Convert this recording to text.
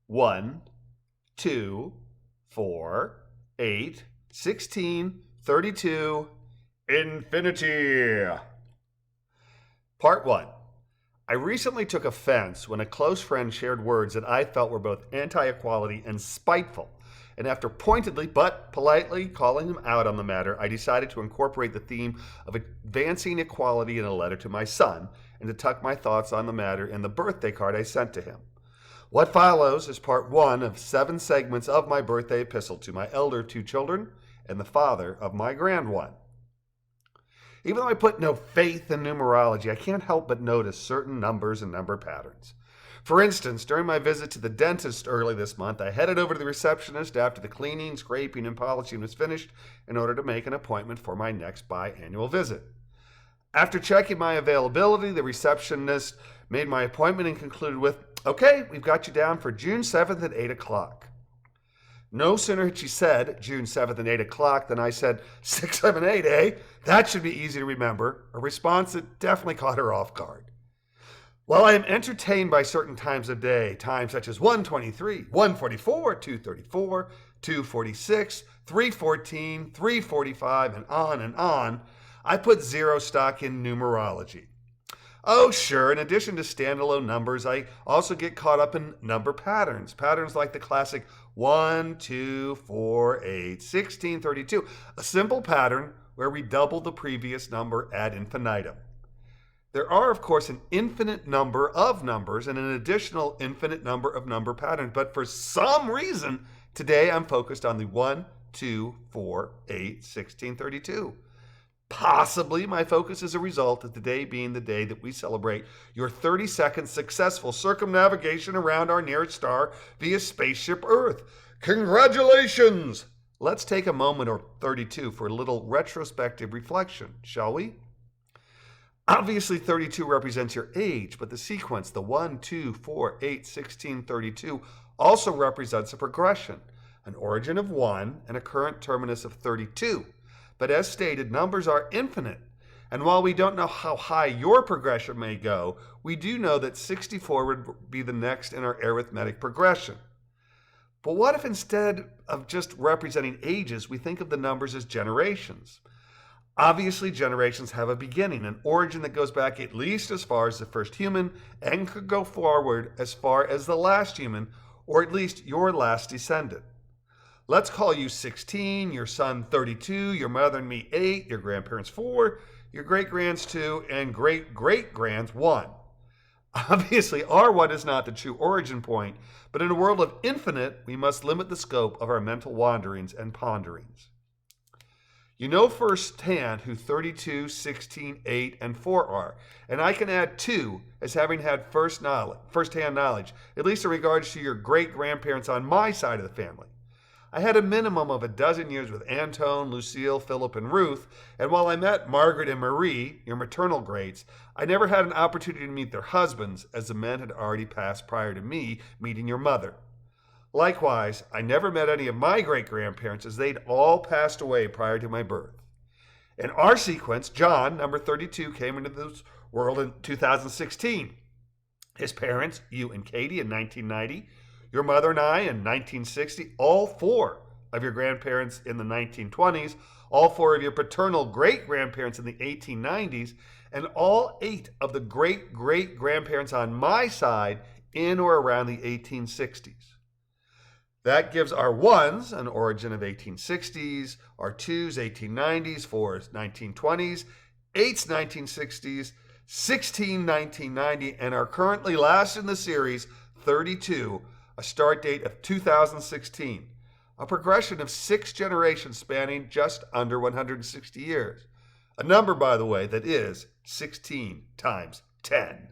1, 2, 4, 8, 16, 32, infinity. Part 1. I recently took offense when a close friend shared words that I felt were both anti-equality and spiteful. And after pointedly but politely calling him out on the matter, I decided to incorporate the theme of advancing equality in a letter to my son and to tuck my thoughts on the matter in the birthday card I sent to him. What follows is part 1 of 7 segments of my birthday epistle to my elder 2 children and the father of my grand one. Even though I put no faith in numerology, I can't help but notice certain numbers and number patterns. For instance, during my visit to the dentist early this month, I headed over to the receptionist after the cleaning, scraping, and polishing was finished in order to make an appointment for my next biannual visit. After checking my availability, the receptionist made my appointment and concluded with, "Okay, we've got you down for June 7th at 8 o'clock. No sooner had she said June 7th at 8 o'clock than I said, 6, 7, 8, eh? That should be easy to remember, a response that definitely caught her off guard. While I am entertained by certain times of day, times such as 1:23, 1:44, 2:34, 2:46, 3:14, 3:45, and on, I put zero stock in numerology. Oh, sure, in addition to standalone numbers, I also get caught up in number patterns. Patterns like the classic 1, 2, 4, 8, 16, 32. A simple pattern where we double the previous number ad infinitum. There are, of course, an infinite number of numbers and an additional infinite number of number patterns. But for some reason, today I'm focused on the 1, 2, 4, 8, 16, 32. Possibly my focus is a result of today being the day that we celebrate your 32nd successful circumnavigation around our nearest star via spaceship Earth. Congratulations! Let's take a moment or 32 for a little retrospective reflection, shall we? Obviously, 32 represents your age, but the sequence, the 1, 2, 4, 8, 16, 32, also represents a progression, an origin of 1 and a current terminus of 32. But as stated, numbers are infinite. And while we don't know how high your progression may go, we do know that 64 would be the next in our arithmetic progression. But what if instead of just representing ages, we think of the numbers as generations? Obviously, generations have a beginning, an origin that goes back at least as far as the first human and could go forward as far as the last human, or at least your last descendant. Let's call you 16, your son 32, your mother and me 8, your grandparents 4, your great-grands 2, and great-great-grands 1. Obviously, our 1 is not the true origin point, but in a world of infinite, we must limit the scope of our mental wanderings and ponderings. You know firsthand who 32, 16, 8, and 4 are, and I can add 2 as having had first-hand knowledge, at least in regards to your great-grandparents on my side of the family. I had a minimum of a dozen years with Antone, Lucille, Philip, and Ruth, and while I met Margaret and Marie, your maternal greats, I never had an opportunity to meet their husbands, as the men had already passed prior to me meeting your mother. Likewise, I never met any of my great-grandparents, as they'd all passed away prior to my birth. In our sequence, John, number 32, came into this world in 2016. His parents, you and Katie, in 1990, your mother and I in 1960, all 4 of your grandparents in the 1920s, all 4 of your paternal great-grandparents in the 1890s, and all 8 of the great-great-grandparents on my side in or around the 1860s. That gives our 1s an origin of 1860s, our 2s 1890s, 4s 1920s, 8s 1960s, 16 1990, and our currently last in the series, 32, a start date of 2016, a progression of 6 generations spanning just under 160 years. A number, by the way, that is 16 times 10.